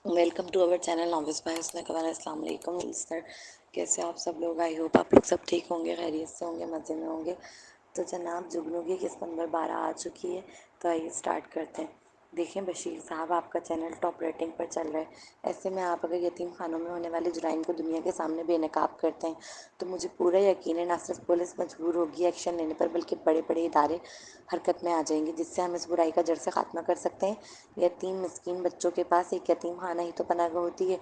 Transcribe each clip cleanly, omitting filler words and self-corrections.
Welcome to our channel news by Hassan Qabar. السلام علیکم سر. کیسے آپ سب لوگ؟ آئی ہوپ آپ لوگ سب ٹھیک ہوں گے، خیریت سے ہوں گے، مزے میں ہوں گے. تو جناب جگنو کی قسط نمبر 12 آ چکی ہے، تو آئیے اسٹارٹ کرتے ہیں. دیکھیں بشیر صاحب، آپ کا چینل ٹاپ ریٹنگ پر چل رہا ہے. ایسے میں آپ اگر یتیم خانوں میں ہونے والے جرائم کو دنیا کے سامنے بے نقاب کرتے ہیں تو مجھے پورا یقین ہے نہ صرف پولیس مجبور ہوگی ایکشن لینے پر، بلکہ بڑے بڑے ادارے حرکت میں آ جائیں گے، جس سے ہم اس برائی کا جڑ سے خاتمہ کر سکتے ہیں. یتیم مسکین بچوں کے پاس ایک یتیم خانہ ہی تو پناہ گاہ ہوتی ہے،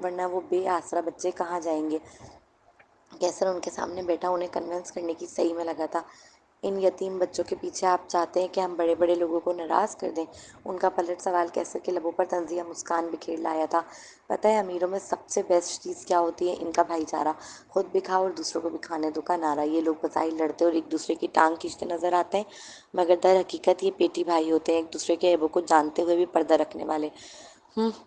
ورنہ وہ بے آسرا بچے کہاں جائیں گے؟ کیسر ان کے سامنے بیٹھا انہیں کنونس کرنے کی صحیح میں لگا تھا. ان یتیم بچوں کے پیچھے آپ چاہتے ہیں کہ ہم بڑے بڑے لوگوں کو ناراض کر دیں؟ ان کا پلٹ سوال کیسر کے لبوں پر طنزیہ مسکان بکھیر لایا تھا. پتہ ہے امیروں میں سب سے بیسٹ چیز کیا ہوتی ہے؟ ان کا بھائی چارہ. خود بھی کھاؤ اور دوسروں کو بھی کھانے دو کا نعرہ. یہ لوگ بظاہر لڑتے اور ایک دوسرے کی ٹانگ کھینچتے نظر آتے ہیں، مگر در حقیقت یہ پیٹی بھائی ہوتے ہیں، ایک دوسرے کے عیبوں کو جانتے ہوئے بھی پردہ رکھنے والے.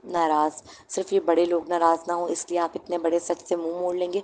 ناراض؟ صرف یہ بڑے لوگ ناراض نہ ہوں اس لیے آپ اتنے بڑے سچ سے منہ موڑ لیں گے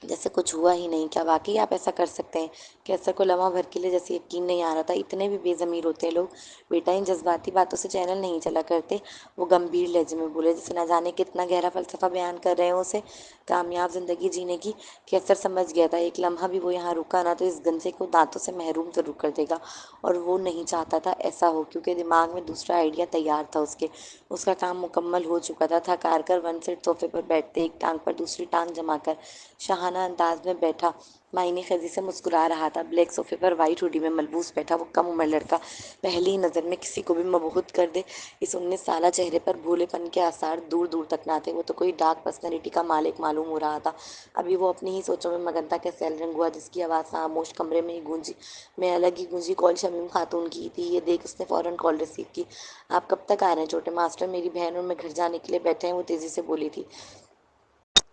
جیسے کچھ ہوا ہی نہیں؟ کیا واقعی آپ ایسا کر سکتے ہیں؟ کیسر کو لمحہ بھر کے لیے جیسے یقین نہیں آ رہا تھا. اتنے بھی بے ضمیر ہوتے ہیں لوگ. بیٹا ان جذباتی باتوں سے چینل نہیں چلا کرتے. وہ گمبھیر لہجے میں بولے، جیسے نہ جانے کتنا گہرا فلسفہ بیان کر رہے ہوں اسے. کامیاب زندگی جینے کی کیسر سمجھ گیا تھا ایک لمحہ بھی وہ یہاں رکا نہ تو اس گنجے کو دانتوں سے محروم ضرور کر دے گا. اور وہ نہیں چاہتا تھا ایسا ہو، کیونکہ دماغ میں دوسرا آئیڈیا تیار تھا اس کے. اس کا کام مکمل ہو چکا تھا. تھک ہار کر ون سیٹ صوفے پر بیٹھتے، ایک ٹانگ پر دوسری ٹانگ جما کر شاہانہ انداز میں بیٹھا معنی خیزی سے مسکرا رہا تھا. بلیک صوفے پر وائٹ ہوڈی میں ملبوس بیٹھا وہ کم عمر لڑکا پہلی نظر میں کسی کو بھی مبہوت کر دے. اس 19 سالہ چہرے پر بھولے پن کے آثار دور دور تک نہ تھے. وہ تو کوئی ڈارک پرسنالٹی کا مالک معلوم ہو رہا تھا. ابھی وہ اپنی ہی سوچوں میں مگن تھا کہ سیل رنگ ہوا جس کی آواز خاموش کمرے میں ہی گونجی. میں الگ ہی گونجی. کال شمیم خاتون کی تھی. یہ دیکھ اس نے فوراً کال ریسیو کی. آپ کب تک آ رہے ہیں چھوٹے ماسٹر؟ میری بہن اور میں گھر جانے کے لیے بیٹھے ہیں، وہ تیزی سے بولی تھی.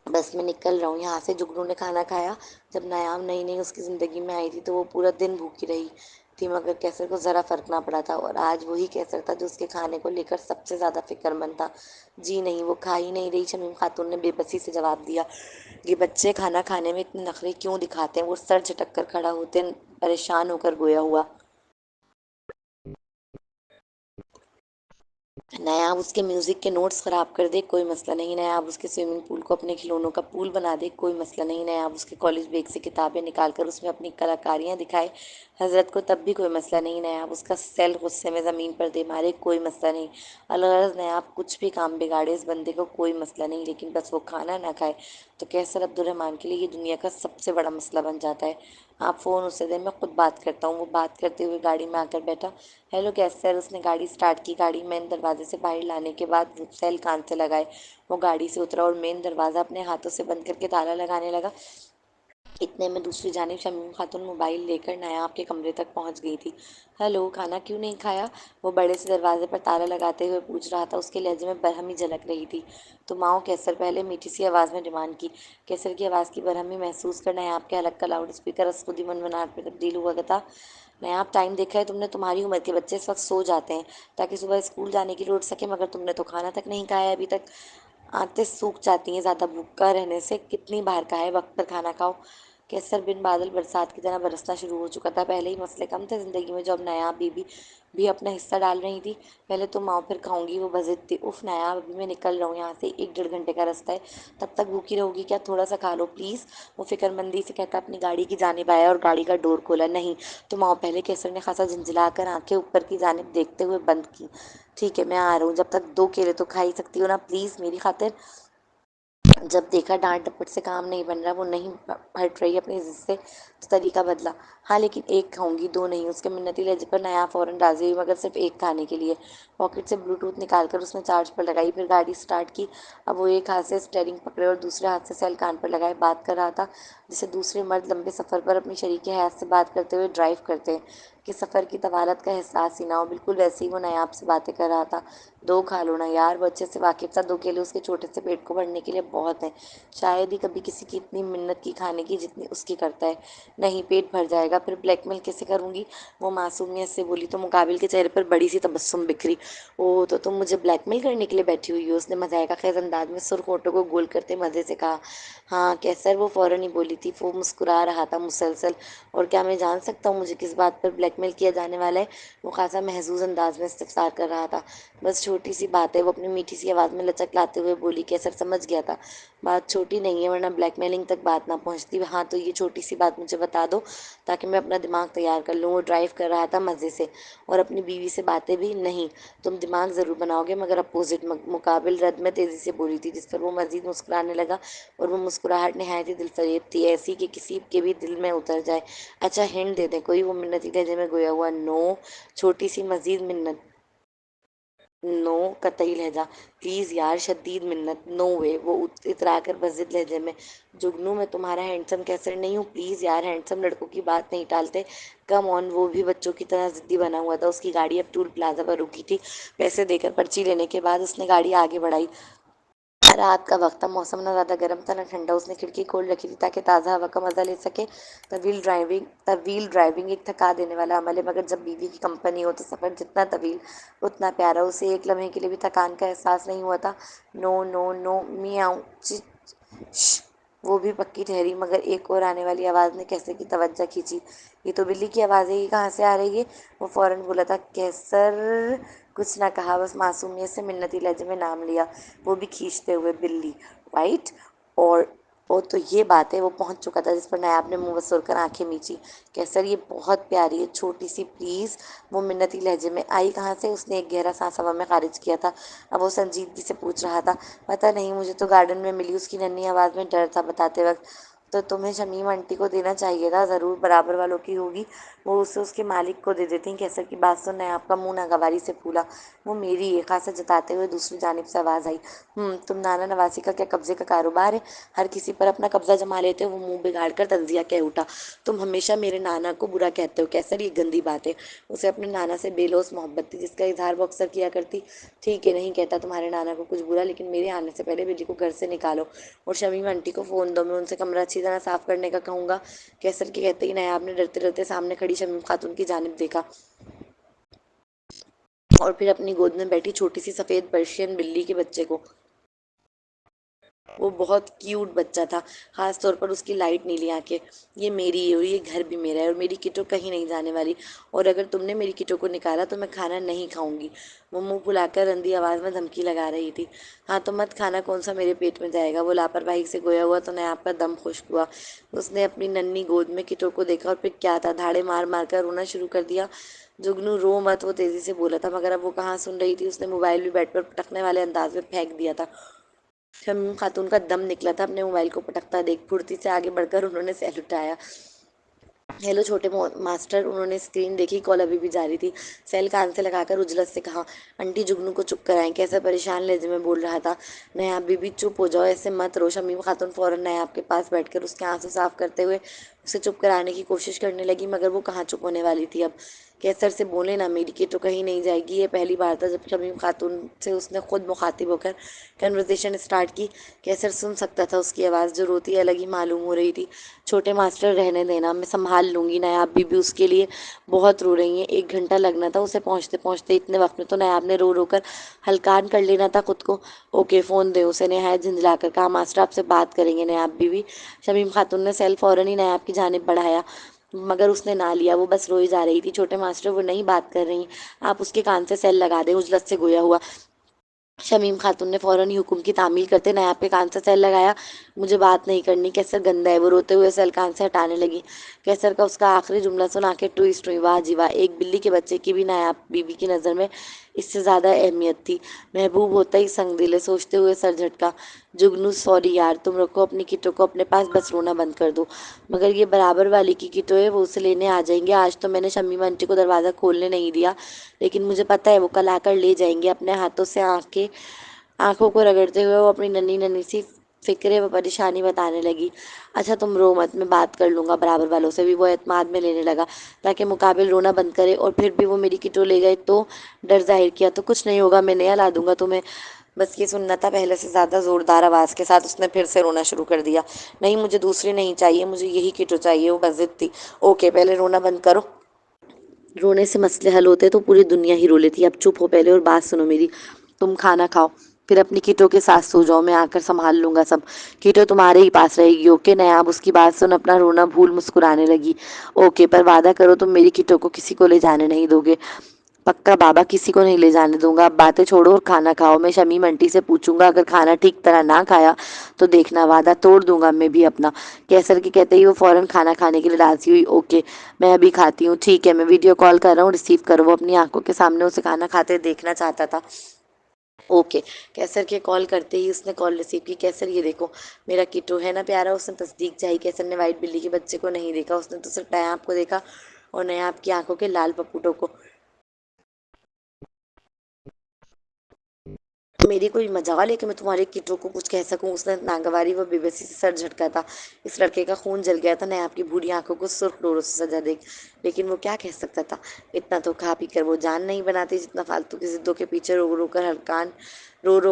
بس میں نکل رہا ہوں یہاں سے. جگنو نے کھانا کھایا. جب نیام نئی نئی اس کی زندگی میں آئی تھی تو وہ پورا دن بھوکی رہی تھی، مگر کیسر کو ذرا فرق نہ پڑا تھا. اور آج وہی کیسر تھا جو اس کے کھانے کو لے کر سب سے زیادہ فکر مند تھا. جی نہیں، وہ کھا ہی نہیں رہی. شمیم خاتون نے بے بسی سے جواب دیا. یہ بچے کھانا کھانے میں اتنے نخرے کیوں دکھاتے ہیں؟ وہ سر جھٹک کر کھڑا ہوتے پریشان ہو کر گویا ہوا. نیاب اس کے میوزک کے نوٹس خراب کر دے، کوئی مسئلہ نہیں. نیاب اس کے سوئمنگ پول کو اپنے کھلونوں کا پول بنا دے، کوئی مسئلہ نہیں. نیاب اس کے کالج بیگ سے کتابیں نکال کر اس میں اپنی کلاکاریاں دکھائے حضرت کو، تب بھی کوئی مسئلہ نہیں. نیاب اس کا سیل غصے میں زمین پر دے مارے، کوئی مسئلہ نہیں. الغرض نیاب کچھ بھی کام بگاڑے اس بندے کو، کوئی مسئلہ نہیں. لیکن بس وہ کھانا نہ کھائے تو کیسر عبدالرحمن کے لیے یہ دنیا کا سب سے بڑا مسئلہ بن جاتا ہے. آپ فون اسے دیں، میں خود بات کرتا ہوں. وہ بات کرتے ہوئے گاڑی میں آ کر بیٹھا. ہیلو کیسر. اس نے گاڑی سٹارٹ کی. گاڑی مین دروازے سے باہر لانے کے بعد وہ سیل کان سے لگائے وہ گاڑی سے اترا اور مین دروازہ اپنے ہاتھوں سے بند کر کے تالا لگانے لگا. اتنے میں دوسری جانب شمیم خاتون موبائل لے کر نیاب کے کمرے تک پہنچ گئی تھی. ہیلو، کھانا کیوں نہیں کھایا؟ وہ بڑے سے دروازے پر تالا لگاتے ہوئے پوچھ رہا تھا. اس کے لہجے میں برہمی جھلک رہی تھی. تم آؤ کیسر. پہلے میٹھی سی آواز میں ڈیمانڈ کی. کیسر کی آواز کی برہمی محسوس کر نیاب کے حلق کا لاؤڈ اسپیکر خود ہی منمناہٹ میں تبدیل ہوا تھا. نیاب ٹائم دیکھا ہے تم نے؟ تمہاری عمر کے بچے اس وقت سو جاتے ہیں تاکہ صبح اسکول جانے کے لیے اٹھ سکے، مگر تم نے تو کھانا تک نہیں کھایا ابھی تک. آنتیں سوکھ جاتی ہیں زیادہ بھوکا رہنے سے. کتنی بار کہا ہے وقت پر کھانا کھاؤ. کیسر بن بادل برسات کی طرح برسنا شروع ہو چکا تھا. پہلے ہی مسئلے کم تھے زندگی میں جو اب نیاب بیوی بھی اپنا حصہ ڈال رہی تھی. پہلے تم آؤ پھر کھاؤں گی، وہ بضد تھی. اف نیاب، ابھی میں نکل رہا ہوں یہاں سے. 1 ڈیڑھ گھنٹے کا رستہ ہے، تب تک بھوکی رہو گی کیا؟ تھوڑا سا کھا لو پلیز. وہ فکر مندی سے کہتا اپنی گاڑی کی جانب آیا اور گاڑی کا ڈور کھولا. نہیں تم آؤ پہلے. کیسر نے خاصا جھنجھلا کر آنکھیں اوپر کی جانب دیکھتے ہوئے بند کی. ٹھیک ہے میں آ رہا ہوں. جب تک 2 کیلے تو کھا ہی سکتی ہو نا پلیز میری خاطر. جب دیکھا ڈانٹ ڈپٹ سے کام نہیں بن رہا، وہ نہیں ہٹ رہی اپنی ضد سے، تو طریقہ بدلا. ہاں لیکن ایک کھاؤں گی، 2 نہیں. اس کے منتی لہجے پر نیاب فوراً راضی ہوئی، مگر صرف ایک کھانے کے لیے. پاکٹ سے بلوٹوتھ نکال کر اس نے چارج پر لگائی، پھر گاڑی سٹارٹ کی. اب وہ ایک ہاتھ سے اسٹیئرنگ پکڑے اور دوسرے ہاتھ سے سیل کان پر لگائے بات کر رہا تھا، جسے دوسرے مرد لمبے سفر پر اپنی شریک حیات سے بات کرتے ہوئے ڈرائیو کرتے ہیں کہ سفر کی طوالت کا احساس ہی نہ ہو. بالکل ویسے ہی وہ نیاب سے باتیں کر رہا تھا. 2 کھا لو نا یار. وہ اچھے سے واقف تھا 2 کیلے اس کے چھوٹے سے پیٹ کو بھرنے کے لیے بہت ہیں. شاید ہی کبھی کسی کی اتنی منت کی کھانے کی جتنی اس کی کرتا ہے. نہیں پیٹ بھر جائے گا. پھر بلیک میل کیسے کروں گی؟ وہ معصومیت سے بولی تو مقابل کے چہرے پر بڑی سی تبسم بکھری. او تو تم مجھے بلیک میل کرنے کے لیے بیٹھی ہوئی ہو؟ اس نے مزاحیہ خیز انداز میں سرخ ہونٹوں کو گول کرتے مزے سے کہا. ہاں کیسر. وہ فوراً ہی بولی تھی. وہ مسکرا رہا تھا مسلسل. اور کیا میں جان سکتا ہوں مجھے کس بات پر بلیک بلیک میل کیا جانے والا ہے، وہ خاصا محظوظ انداز میں استفسار کر رہا تھا۔ بس چھوٹی سی بات ہے، وہ اپنی میٹھی سی آواز میں لچک لاتے ہوئے بولی۔ کیسر سمجھ گیا تھا بات چھوٹی نہیں ہے، ورنہ بلیک میلنگ تک بات نہ پہنچتی۔ ہاں تو یہ چھوٹی سی بات مجھے بتا دو تاکہ میں اپنا دماغ تیار کر لوں۔ وہ ڈرائیو کر رہا تھا مزے سے، اور اپنی بیوی سے باتیں بھی۔ نہیں، تم دماغ ضرور بناؤ گے، مگر اپوزٹ مقابل رد میں تیزی سے بولی تھی، جس پر وہ مزید مسکرانے لگا، اور وہ مسکراہٹ نہایت ہی دل فریب تھی، ایسی کہ کسی کے بھی دل میں اتر جائے۔ اچھا ہنٹ دے دیں کوئی؟ وہ منتی لہجے میں گویا ہوا۔ نو، چھوٹی سی مزید منت۔ نو، قطعی لہجہ۔ پلیز یار، شدید منت۔ نو وے، وہ اترا کر بضد لہجے میں۔ جگنو، میں تمہارا ہینڈسم کیسر نہیں ہوں، پلیز یار، ہینڈسم لڑکوں کی بات نہیں ٹالتے، کم آن۔ وہ بھی بچوں کی طرح ضدی بنا ہوا تھا۔ اس کی گاڑی اب ٹول پلازا پر رکی تھی۔ پیسے دے کر پرچی لینے کے بعد اس نے گاڑی آگے بڑھائی۔ رات کا وقت تھا، موسم نہ زیادہ گرم تھا نہ ٹھنڈا۔ اس نے کھڑکی کھول رکھی تھی تاکہ تازہ ہوا کا مزہ لے سکے۔ طویل ڈرائیونگ ایک تھکا دینے والا عمل ہے، مگر جب بیوی کی کمپنی ہو تو سفر جتنا طویل اتنا پیارا۔ اسے ایک لمحے کے لیے بھی تھکان کا احساس نہیں ہوا تھا۔ نو نو نو، میاؤں، شش۔ وہ بھی پکی ٹھہری، مگر ایک اور آنے والی آواز نے کیسر کی توجہ کھینچی۔ یہ تو بلی کی آواز ہے، یہ کہاں سے آ رہی ہے؟ وہ فوراً بولا تھا۔ کیسر کچھ نہ کہا، بس معصومیت سے منتی لہجے میں نام لیا، وہ بھی کھینچتے ہوئے۔ بلی، رائٹ؟ اور او تو یہ بات ہے۔ وہ پہنچ چکا تھا، جس پر نایاب نے منہ وسور کر آنکھیں میچی۔ کیسر، یہ بہت پیاری ہے، چھوٹی سی، پلیز۔ وہ منتی لہجے میں۔ آئی کہاں سے؟ اس نے ایک گہرا سانس ہوا میں خارج کیا تھا۔ اب وہ سنجیدگی سے پوچھ رہا تھا۔ پتہ نہیں، مجھے تو گارڈن میں ملی۔ اس کی ننھی آواز میں ڈر تھا بتاتے وقت۔ تو تمہیں شمیم آنٹی کو دینا چاہیے تھا، ضرور برابر والوں کی ہوگی، وہ اسے اس کے مالک کو دے دیتی۔ کیسر کی بات سن نیاب کا منہ ناگواری سے پھولا۔ وہ میری ہے، خاصا جتاتے ہوئے دوسری جانب سے آواز آئی۔ تم نانا نواسی کا کیا قبضے کا کاروبار ہے؟ ہر کسی پر اپنا قبضہ جما لیتے ہو؟ وہ منہ بگاڑ کر تنزیہ کہہ اٹھا۔ تم ہمیشہ میرے نانا کو برا کہتے ہو کیسر، یہ گندی بات ہے۔ اسے اپنے نانا سے بے لوث محبت تھی، جس کا اظہار وہ اکثر کیا کرتی۔ ٹھیک ہے، نہیں کہتا تمہارے نانا کو کچھ برا، لیکن میرے آنے سے پہلے بلی کو گھر سے نکالو اور شمیم آنٹی کو فون دو، میں ان سے کمرہ اچھی طرح صاف کرنے کا کہوں گا۔ کیسر کے کہتے ہی نایاب نے ڈرتے ڈرتے سامنے کھڑی شمیم خاتون کی جانب دیکھا، اور پھر اپنی گود میں بیٹھی چھوٹی سی سفید پرشین بلی کے بچے کو۔ وہ بہت کیوٹ بچہ تھا، خاص طور پر اس کی لائٹ نیلی آنکھیں۔ یہ میری ہے، اور یہ گھر بھی میرا ہے، اور میری کٹو کہیں نہیں جانے والی، اور اگر تم نے میری کٹو کو نکالا تو میں کھانا نہیں کھاؤں گی۔ وہ منہ پھلا کر رندی آواز میں دھمکی لگا رہی تھی۔ ہاں تو مت کھانا کون سا میرے پیٹ میں جائے گا؟ وہ لاپرواہی سے گویا ہوا تو نیاب کا دم خشک ہوا۔ اس نے اپنی ننھی گود میں کٹو کو دیکھا، اور پھر کیا تھا، دھاڑے مار مار کر رونا شروع کر دیا۔ جگنو، رو مت، وہ تیزی سے بولا تھا، مگر اب وہ کہاں سن رہی تھی۔ اس نے موبائل بھی بیڈ پر پٹکنے والے انداز میں پھینک دیا تھا۔ شمیم خاتون کا دم نکلا تھا اپنے موبائل کو پٹکتا دیکھ۔ پھرتی سے آگے بڑھ کر انہوں نے سیل اٹھایا۔ ہیلو چھوٹے ماسٹر۔ انہوں نے اسکرین دیکھی، کال ابھی بھی جاری تھی۔ سیل کان سے لگا کر اجلت سے کہا، آنٹی جگنو کو چپ کرائیں۔ کیسر پریشان لہجے میں بول رہا تھا۔ نیاب بی بی چپ ہو جاؤ، ایسے مت رو۔ شمیم خاتون فوراً نیاب کے پاس بیٹھ کر اس کے آنسو صاف کرتے ہوئے اسے چپ کرانے کی کوشش کرنے لگی، مگر وہ کہاں چپ ہونے والی تھی اب۔ کیسر سے بولیں نا، میری کٹو کہیں نہیں جائے گی۔ یہ پہلی بار تھا جب شمیم خاتون سے اس نے خود مخاطب ہو کر کنورسیشن اسٹارٹ کی۔ کیسر سن سکتا تھا اس کی آواز، جو روتی الگ ہی معلوم ہو رہی تھی۔ چھوٹے ماسٹر، رہنے دینا، میں سنبھال لوں گی۔ نیاب بی بی اس کے لیے بہت رو رہی ہیں، 1 گھنٹہ لگنا تھا اسے پہنچتے پہنچتے۔ اتنے وقت میں تو نیاب نے رو رو کر ہلکان کر لینا تھا خود کو۔ اوکے، فون دیں اسے، نہایت جھنجھلا کر کہا۔ ماسٹر آپ سے بات کریں گے نیاب بی بی۔ شمیم خاتون نے سیل فوراً ہی نیاب کی جانب بڑھایا، مگر اس نے نہ لیا، وہ بس روئی جا رہی تھی۔ چھوٹے ماسٹر، وہ نہیں بات کر رہی، آپ اس کے کان سے سیل لگا دیں، اجلت سے گویا ہوا۔ شمیم خاتون نے فوراً ہی حکم کی تعمیل کرتے نیاب کے کان سے سیل لگایا۔ مجھے بات نہیں کرنی، کیسر گندا ہے۔ وہ روتے ہوئے سیل کان سے ہٹانے لگی۔ کیسر کا اس کا آخری جملہ سن آنکھیں ٹوئسٹ ہوئیں۔ واہ جی واہ، ایک بلی کے بچے کی بھی نیاب بی بی کی نظر میں اس سے زیادہ اہمیت تھی۔ محبوب ہوتا ہی سنگ دل ہے، سوچتے ہوئے سر جھٹکا۔ جگنو، سوری یار، تم رکھو اپنی کٹو کو اپنے پاس، بس رونا بند کر دو۔ مگر یہ برابر والی کی کٹو ہے، وہ اسے لینے آ جائیں گے۔ آج تو میں نے شمیم آنٹی کو دروازہ کھولنے نہیں دیا، لیکن مجھے پتہ ہے وہ کل آ کر لے جائیں گے۔ اپنے ہاتھوں سے آنکھوں کو رگڑتے ہوئے وہ اپنی ننھی ننھی سی فکریں و پریشانی بتانے لگی۔ اچھا تم رو مت، میں بات کر لوں گا برابر والوں سے بھی۔ وہ اعتماد میں لینے لگا تاکہ مقابل رونا بند کرے۔ اور پھر بھی وہ میری کٹو لے گئے تو؟ ڈر ظاہر کیا۔ تو کچھ نہیں ہوگا، میں نیا لا دوں گا تمہیں۔ بس یہ سننا تھا۔ پہلے سے زیادہ زوردار آواز کے ساتھ اس نے پھر سے رونا شروع کر دیا۔ نہیں، مجھے دوسری نہیں چاہیے، مجھے یہی کٹو چاہیے۔ وہ بس ضد تھی۔ اوکے، پہلے رونا بند کرو۔ رونے سے مسئلے حل ہوتے تو پوری دنیا ہی رو لیتی۔ اب چپ ہو پہلے اور بات سنو میری۔ تم کھانا کھاؤ۔ फिर अपनी कीटो के साथ सो जाओ, मैं आकर संभाल लूंगा सब। कीटो तुम्हारे ही पास रहेगी, ओके? नयाब उसकी बात सुन अपना रोना भूल मुस्कुराने लगी। ओके, पर वादा करो तुम मेरी कीटो को किसी को ले जाने नहीं दोगे। पक्का बाबा, किसी को नहीं ले जाने दूंगा। अब बातें छोड़ो और खाना खाओ। मैं शमीम आंटी से पूछूंगा, अगर खाना ठीक तरह ना खाया तो देखना वादा तोड़ दूंगा मैं भी अपना। कैसर के कहते ही वो फौरन खाना खाने के लिए राजी हुई। ओके, मैं अभी खाती हूँ। ठीक है, मैं वीडियो कॉल कर रहा हूँ, रिसीव करो। वो अपनी आंखों के सामने उसे खाना खाते देखना चाहता था। ओके। कैसर के कॉल करते ही उसने कॉल रिसीव की। कैसर, ये देखो मेरा किट्टू है ना प्यारा। उसने तस्दीक चाही। कैसर ने वाइट बिल्ली के बच्चे को नहीं देखा, उसने तो सिर्फ नयाब को देखा और नयाब की आंखों के लाल पपुटों को। मेरी कोई मजाल है कि मैं तुम्हारे किट्टू को कुछ कह सकूं? उसने नागवारी व बेबसी से सर झटका था। इस लड़के का खून जल गया था नयाब की बूढ़ी आंखों को सुर्ख डोरों से सजा देख। लेकिन वो क्या कह सकता था? इतना तो खा पी कर वो जान नहीं बनाती जितना फालतू की जिद्दों के पीछे रो रो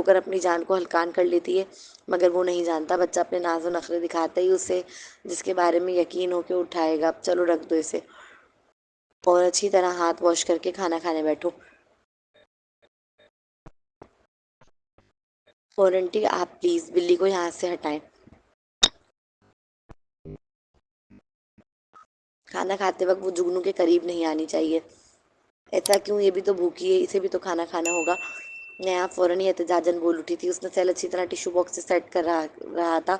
कर अपनी जान को हलकान कर लेती है। मगर वो नहीं जानता बच्चा अपने नाजो नखरे दिखाते ही उसे जिसके बारे में यकीन हो के उठाएगा। अब चलो रख दो इसे और अच्छी तरह हाथ वॉश करके खाना खाने बैठो। और आंटी आप प्लीज बिल्ली को यहाँ से हटाएं। खाना खाते वक्त वो जुगनू के करीब नहीं आनी चाहिए। ऐसा क्यों? ये भी तो भूखी है, इसे भी तो खाना खाना होगा। नया फौरन ही एहतजाजन बोल उठी थी। उसने सेल अच्छी तरह टिश्यू बॉक्स से सेट रहा था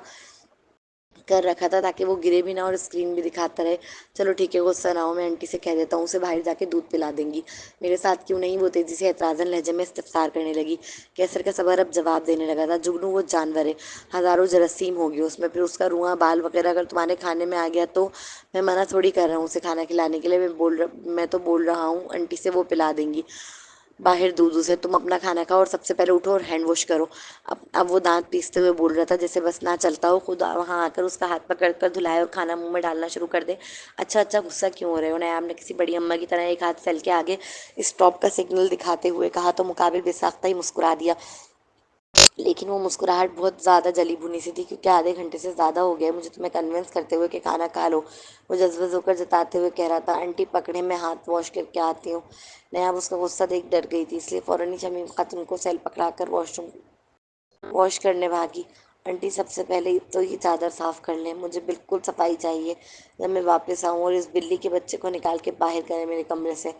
कर रखा था ताकि वो गिरे भी ना और स्क्रीन भी दिखाता रहे। चलो ठीक है, गुस्सा ना हो, मैं आंटी से कह देता हूँ, उसे बाहर जाके दूध पिला देंगी। मेरे साथ क्यों नहीं? वो तेजी से एतराजन लहजे में इस्तफसार करने लगी। कैसर का सबर अब जवाब देने लगा था। जुगनू वो जानवर है, हजारों जरासीम होगी उसमें, फिर उसका रुआं बाल वगैरह अगर तुम्हारे खाने में आ गया तो मैं मना थोड़ी कर रहा हूँ उसे खाना खिलाने के लिए। मैं तो बोल रहा हूँ आंटी से वो पिला देंगी बाहर दूध उसे। तुम अपना खाना खाओ और सबसे पहले उठो और हैंड वॉश करो। अब वो दांत पीसते हुए बोल रहा था जैसे बस ना चलता हो खुद वहां आकर उसका हाथ पकड़ कर धुलाए और खाना मुंह में डालना शुरू कर दे। अच्छा अच्छा, गुस्सा क्यों हो रहे हो? नयाम ने किसी बड़ी अम्मा की तरह एक हाथ फैल के आगे स्टॉप का सिग्नल दिखाते हुए कहा तो मुकाबिल बेसाख्ता ही मुस्कुरा दिया। लेकिन वो मुस्कुराहट बहुत ज़्यादा जली भुनी सी थी, क्योंकि आधे घंटे से ज़्यादा हो गया मुझे तुम्हें कन्विंस करते हुए कि खाना खा लो। वो जज्बे होकर जताते हुए कह रहा था। आंटी पकड़े, मैं हाथ वॉश करके आती हूँ। नया उसका गुस्सा देख डर गई थी, इसलिए फौरन ही शमीम खातून को सेल पकड़ा कर वॉशरूम वॉश करने भागी। आंटी सबसे पहले तो ये चादर साफ कर लें, मुझे बिल्कुल सफाई चाहिए जब मैं वापस आऊँ, और इस बिल्ली के बच्चे को निकाल के बाहर करें मेरे कमरे से।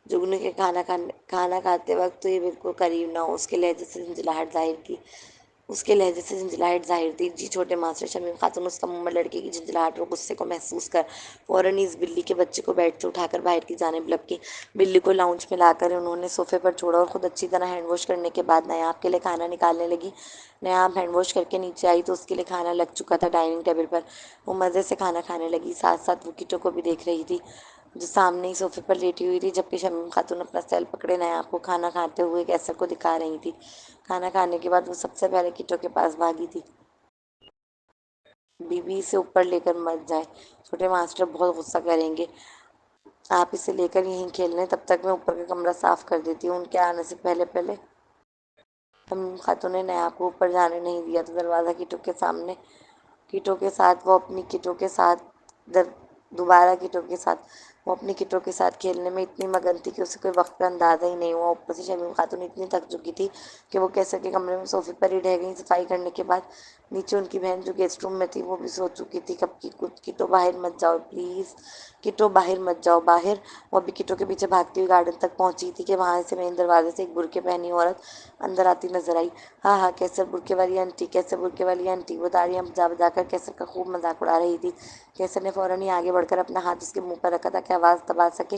जुगनू के खाना खाते वक्त तो ये बिल्कुल करीब ना हो। उसके लहजे से झंझलाहट जाहिर थी। जी छोटे मास्टर, शमीम खातून उसका मुंह में लड़के की झंझलाहट और गुस्से को महसूस कर फौरन ही इस बिल्ली के बच्चे को बेड से उठाकर बाहर की जानिब लपकी। बिल्ली को लाउंज में लाकर उन्होंने सोफे पर छोड़ा और खुद अच्छी तरह हैंड वॉश करने के बाद नयाब के लिए खाना निकालने लगी। नयाब हैंड वॉश करके नीचे आई तो उसके लिए खाना लग चुका था डाइनिंग टेबल पर। वो मज़े से खाना खाने लगी, साथ साथ वो किटो को भी देख रही थी जो सामने ही सोफे पर लेटी हुई थी, जबकि शमीम खातून अपना सेल पकड़े नयाब को खाना खाते हुए कैसर को दिखा रही थी। खाना खाने के बाद वो सबसे पहले किटो के पास भागी थी। बीबी इसे ऊपर लेकर मत जाए, छोटे मास्टर बहुत गुस्सा करेंगे। आप इसे लेकर यहीं खेल लें, तब तक मैं ऊपर का कमरा साफ कर देती हूँ। उनके आने से पहले पहले शमीम खातून ने नयाब को ऊपर जाने नहीं दिया तो दरवाज़ा कीटों के साथ वो अपनी कीटों के साथ दर दोबारा कीटों के साथ वो अपनी कीटों के साथ खेलने में इतनी मगन थी कि उसे कोई वक्त का अंदाजा ही नहीं हुआ। ऊपर से शमीम खातून इतनी थक चुकी थी कि वो कैसर के कमरे में सोफे पर ही रह गई। सफाई करने के बाद नीचे उनकी बहन जो गेस्ट रूम में थी वो भी सो चुकी थी। कब की कुछ किटो बाहर मत जाओ प्लीज़, किटो बाहर मत जाओ बाहर। वो अभी किटो के पीछे भागती हुई गार्डन तक पहुंची थी कि वहां से मेन दरवाजे से एक बुरके पहनी औरत अंदर आती नजर आई। हाँ हाँ, कैसर बुरके वाली आंटी, कैसर बुरके वाली आंटी। वो ताड़ियां बजा बजा कर कैसर का खूब मजाक उड़ा रही थी। कैसर ने फौरन ही आगे बढ़कर अपना हाथ उसके मुंह पर रखा था कि आवाज़ दबा सके।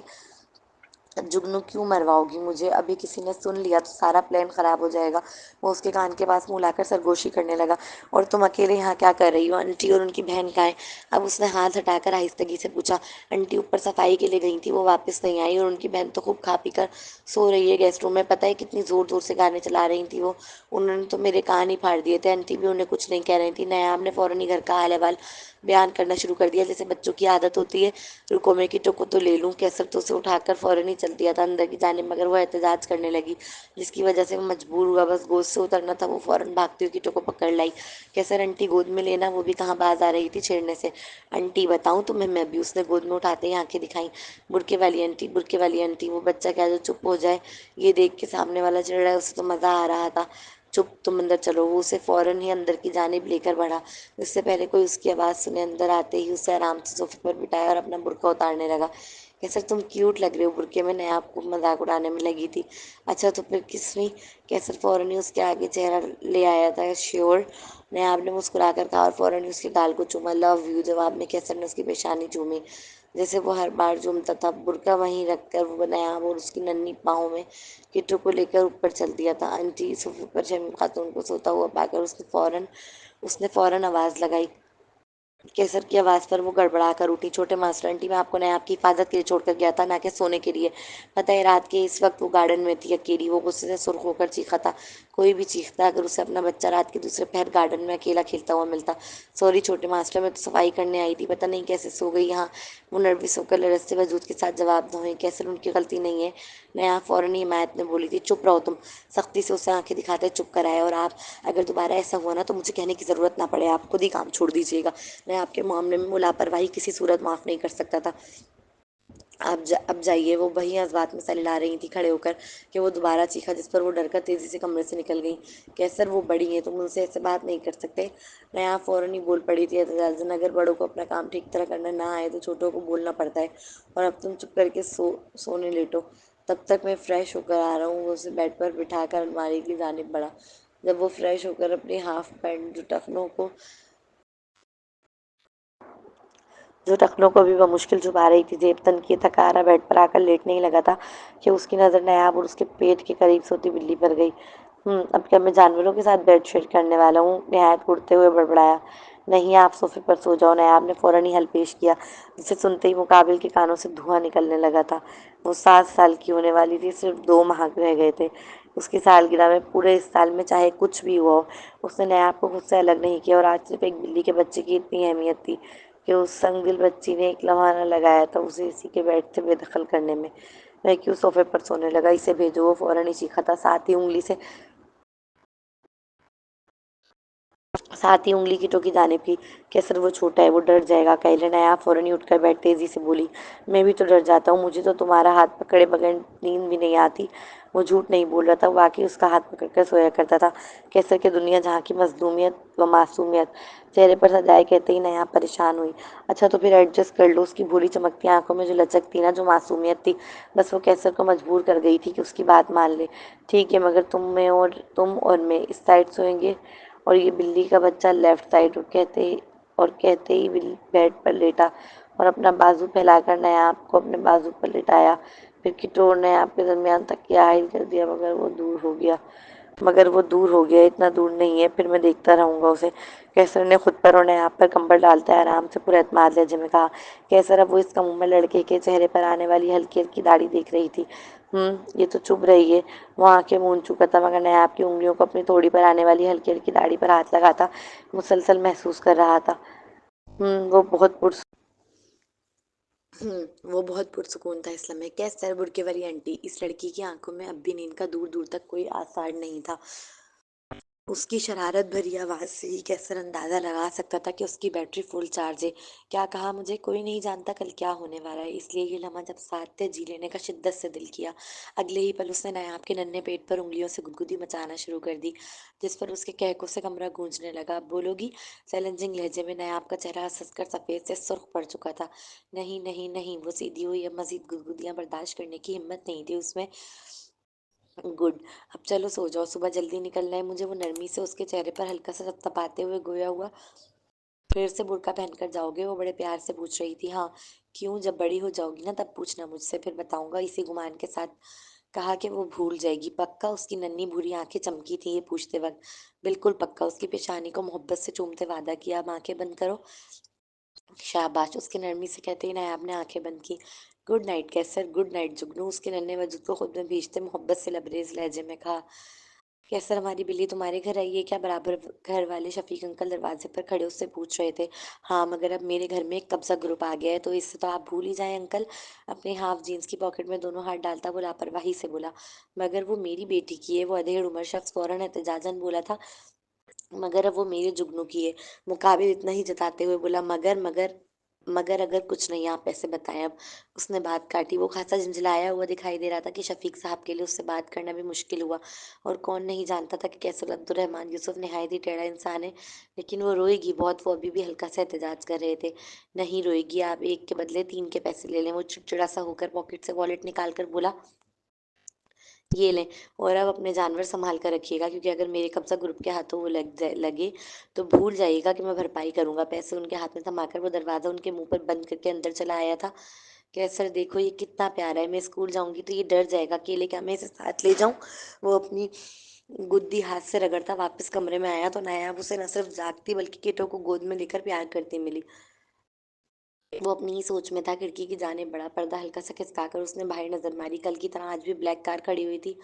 जुगनू क्यों मरवाओगी मुझे? अभी किसी ने सुन लिया तो सारा प्लान खराब हो जाएगा। वो उसके कान के पास मुंह लाकर सरगोशी करने लगा। और तुम अकेले यहाँ क्या कर रही हो? आंटी और उनकी बहन कहाँ है? अब उसने हाथ हटाकर आहिस्तगी से पूछा। आंटी ऊपर सफाई के लिए गई थी, वो वापस नहीं आई, और उनकी बहन तो खूब खा पी कर सो रही है गेस्ट रूम में। पता है कितनी जोर जोर से गाने चला रही थी वो, उन्होंने तो मेरे कान ही फाड़ दिए थे। आंटी भी उन्हें कुछ नहीं कह रही थी। नयाब ने फौरन ही घर का हाल अहवाल बयान करना शुरू कर दिया जैसे बच्चों की आदत होती है। रुको मैं कीटो को तो ले लूं। कैसर तो उसे उठाकर फौरन ही चल दिया था अंदर की जाने, मगर वो एहतजाज करने लगी जिसकी वजह से वो मजबूर हुआ। बस गोद से उतरना था, वो फौरन भागती हुई कीटो को पकड़ लाई। कैसर आंटी गोद में लेना, वो भी कहाँ बाज आ रही थी छेड़ने से। आंटी बताऊं तुम्हें मैं भी? उसने गोद में उठाते ही आंखें दिखाई। बुरके वाली आंटी, बुरके वाली आंटी। वो बच्चा क्या जो चुप हो जाए? ये देख के सामने वाला चिढ़ रहा है, उसे तो मजा आ रहा था। चुप, तुम अंदर चलो। वो उसे फौरन ही अंदर की जानिब लेकर बढ़ा। इससे पहले कोई उसकी आवाज़ सुने, अंदर आते ही उसे आराम से सोफे पर बिठाया और अपना बुर्का उतारने लगा। कैसर, तुम क्यूट लग रहे हो बुर्के में, नया आपको मजाक उड़ाने में लगी थी। अच्छा तो फिर किसने? कैसर फौरन ही उसके आगे चेहरा ले आया था। श्योर, नयाब ने मुस्कुराकर कहा और फौरन ही उसके गाल को चूमा। लव यू, जवाब में कैसर ने उसकी पेशानी चूमी, जैसे वो हर बार चूमता था। बुर्का वहीं रखकर वो नयाब और उसकी नन्ही पाँव में किट्टू को लेकर ऊपर चल दिया था। आंटी, सोफे पर शमीम खातून को सोता हुआ पाकर उसने फौरन आवाज़ लगाई। केसर की आवाज़ पर वो गड़बड़ा कर उठी। छोटे मास्टर आंटी, मैं आपको नया आपकी हिफाजत के लिए छोड़कर गया था, ना कि सोने के लिए। पता है, रात के इस वक्त वो गार्डन में थी अकेली। वो गुस्से से सुर्ख होकर चीखा था। कोई भी चीखता अगर उसे अपना बच्चा रात के दूसरे पहर गार्डन में अकेला खेलता हुआ मिलता। सॉरी छोटे मास्टर, मैं तो सफाई करने आई थी, पता नहीं कैसे सो गई यहाँ। वो नर्वस होकर लरजते वजूद के साथ जवाब दे। कैसर, उनकी गलती नहीं है, नया फौरन ही हिमायत ने बोली थी। चुप रहो तुम, सख्ती से उसे आंखें दिखाते चुप कराया। और आप, अगर दोबारा ऐसा हुआ ना तो मुझे कहने की ज़रूरत ना पड़े, आप खुद ही काम छोड़ दीजिएगा। मैं आपके मामले में वो लापरवाही किसी सूरत माफ़ नहीं कर सकता था। अब जाइए। वो वही जज्बात में सलला रही थी खड़े होकर कि वो दोबारा चीखा, जिस पर वो डरकर तेजी से कमरे से निकल गई। कैसर, वो बड़ी हैं, तुम उनसे ऐसे बात नहीं कर सकते। नया फौरन ही बोल पड़ी थी एतजाज़न, अगर बड़ों को अपना काम ठीक तरह करना ना आए तो छोटों को बोलना पड़ता है। और अब तुम चुप करके सोने लेटो, तब तक मैं फ़्रेश होकर आ रहा हूँ। वो उसे बेड पर बिठाकर अलमारी की जानिब बढ़ा। जब वो फ्रेश होकर अपनी हाफ पैंट जो टखनों को भी बमुश्किल छुपा रही थी, जेब तन किए थका बेड पर आकर लेटने ही लगा था कि उसकी नज़र नायाब और उसके पेट के करीब सोती बिल्ली पर गई। अब क्या मैं जानवरों के साथ बेड शेयर करने वाला हूँ? नहायत उड़ते हुए बड़बड़ाया। नहीं, आप सोफे पर सो जाओ। नायाब ने फौरन ही हल पेश किया, जिसे सुनते ही मुकाबिल के कानों से धुआं निकलने लगा था। वो 7 साल की होने वाली थी, सिर्फ 2 माह रह गए थे उसकी सालगिरह में। पूरे इस साल में चाहे कुछ भी हुआ हो, उसने नायाब को खुद से अलग नहीं किया। और आज सिर्फ एक बिल्ली के बच्चे की इतनी अहमियत थी कि उस संगदिल बच्ची ने एक लम्हा न लगाया था उसे इसी के बेड से बेदखल करने में। मैं क्यों सोफे पर सोने लगा, इसे भेजो। वो फौरन ही चीखा था, साथ ही उंगली की टोकी जानिब की। कैसर, वो छोटा है, वो डर जाएगा। कैले नया फौरन ही उठकर बैठ तेजी से बोली। मैं भी तो डर जाता हूँ, मुझे तो तुम्हारा हाथ पकड़े बगैर नींद भी नहीं आती। वो झूठ नहीं बोल रहा था, वाकई उसका हाथ पकड़कर सोया करता था। कैसर की दुनिया जहाँ की मजलूमियत व मासूमियत चेहरे पर सजाए कहते ही नया परेशान हुई। अच्छा तो फिर एडजस्ट कर लो। उसकी भूरी चमकती आंखों में जो लचक थी ना, जो मासूमियत थी, बस वो कैसर को मजबूर कर गई थी कि उसकी बात मान ले। ठीक है, मगर तुम और मैं इस साइड सोएंगे और ये बिल्ली का बच्चा लेफ्ट साइड। और कहते ही बेड पर लेटा और अपना बाजू फैलाकर नयाब को अपने बाजू पर लिटाया। फिर किटोर ने आपके दरमियान तकिया हाइल कर दिया, मगर वो दूर हो गया, इतना दूर नहीं है, फिर मैं देखता रहूंगा उसे। कैसर ने खुद पर और नयाब पर कंबल डालते आराम से पुरएतमाद लहजे में कहा। कैसर अब वो इसका मुंह में लड़के के चेहरे पर आने वाली हल्की हल्की दाढ़ी देख रही थी। ये तो चुभ रही है। वो आंखें मूंद चुका था, मगर नयाब की उंगलियों को अपनी थोड़ी पर आने वाली हल्की हल्की दाढ़ी पर हाथ लगाता मुसलसल महसूस कर रहा था। हम्म वो बहुत पुर वो बहुत पुरसुकून था इस लम्हे। कैसर, बुर्के वाली आंटी, इस लड़की की आंखों में अब भी नींद का दूर दूर तक कोई आसार नहीं था। उसकी शरारत भरी आवाज़ से ही कैसर अंदाज़ा लगा सकता था कि उसकी बैटरी फुल चार्ज है। क्या कहा? मुझे कोई नहीं जानता कल क्या होने वाला है, इसलिए ये लम्हा जब साथ थे जी लेने का शिद्दत से दिल किया। अगले ही पल उसने नायाब के नन्हे पेट पर उंगलियों से गुदगुदी मचाना शुरू कर दी, जिस पर उसके कहकों से कमरा गूंजने लगा। बोलोगी? चैलेंजिंग लहजे में नायाब का चेहरा हंसकर सफ़ेद से सुर्ख पड़ चुका था। नहीं नहीं नहीं, वो सीधी हुई। अब मजीद गुदगुदियाँ बर्दाश्त करने की हिम्मत नहीं थी उसमें। गुड, अब चलो सो जाओ, सुबह जल्दी निकलना है मुझे। वो नरमी से उसके चेहरे पर हल्का सा थपथपाते हुए गोया हुआ। फिर से बुर्का पहनकर जाओगे? वो बड़े प्यार से पूछ रही थी। हाँ। क्यों? जब बड़ी हो जाओगी ना तब पूछना मुझसे, फिर बताऊंगा, इसी गुमान के साथ कहा कि वो भूल जाएगी। पक्का? उसकी नन्ही भूरी आंखें चमकी थी ये पूछते वक्त। बिल्कुल पक्का। उसकी पेशानी को मोहब्बत से चूमते वादा किया। अब आंखें बंद करो। शाबाश, उसकी नरमी से कहते ही नायाब ने आंखें बंद की। गुड नाइट कैसर, गुड नाइट जुगनू, उसके नन्हे वजूद को खुद में भींचते मोहब्बत से लबरेज लहजे में कहा। कैसर, हमारी बिल्ली तुम्हारे घर आई है क्या? बराबर घर वाले शफीक अंकल दरवाजे पर खड़े उससे पूछ रहे थे। हाँ, मगर अब मेरे घर में एक कब्जा ग्रुप आ गया है, तो इससे तो आप भूल ही जाएं अंकल। अपने हाफ जीन्स की पॉकेट में दोनों हाथ डालता वो लापरवाही से बोला। मगर वो मेरी बेटी की है। वो अधेड़ उम्र शख्स फौरन एहतजाजन बोला था। मगर अब वो मेरे जुगनू की है। मुकाबिल इतना ही जताते हुए बोला, मगर मगर मगर अगर कुछ नहीं आप ऐसे बताएं अब। उसने बात काटी। वो खासा झंझलाया हुआ दिखाई दे रहा था कि शफीक साहब के लिए उससे बात करना भी मुश्किल हुआ। और कौन नहीं जानता था कि कैसे अब्दुलरहमान यूसुफ नहायत ही टेढ़ा इंसान है। लेकिन वो रोएगी बहुत, वो अभी भी हल्का सा एहतजाज कर रहे थे। नहीं रोएगी, आप एक के बदले तीन के पैसे ले लें। वो चिड़चिड़ा सा होकर पॉकेट से वॉलेट निकाल कर बोला, ये लें, और अब अपने जानवर संभाल कर रखिएगा, क्योंकि अगर मेरे कब्जा ग्रुप के हाथों वो लगे तो भूल जाइएगा कि मैं भरपाई करूंगा। पैसे उनके हाथ में थमाकर वो दरवाज़ा उनके मुंह पर बंद करके अंदर चला आया था। कैसर देखो ये कितना प्यारा है, मैं स्कूल जाऊंगी तो ये डर जाएगा अकेले, क्या मैं इसे साथ ले जाऊं। वो अपनी गुद्दी हाथ से रगड़ता वापस कमरे में आया तो नायाब उसे न सिर्फ जागती बल्कि किटो को गोद में लेकर प्यार करती मिली। वो अपनी ही सोच में था। खिड़की की जाने बड़ा पर्दा हल्का सा खिसकाकर उसने बाहर नजर मारी। कल की तरह आज भी ब्लैक कार खड़ी हुई थी।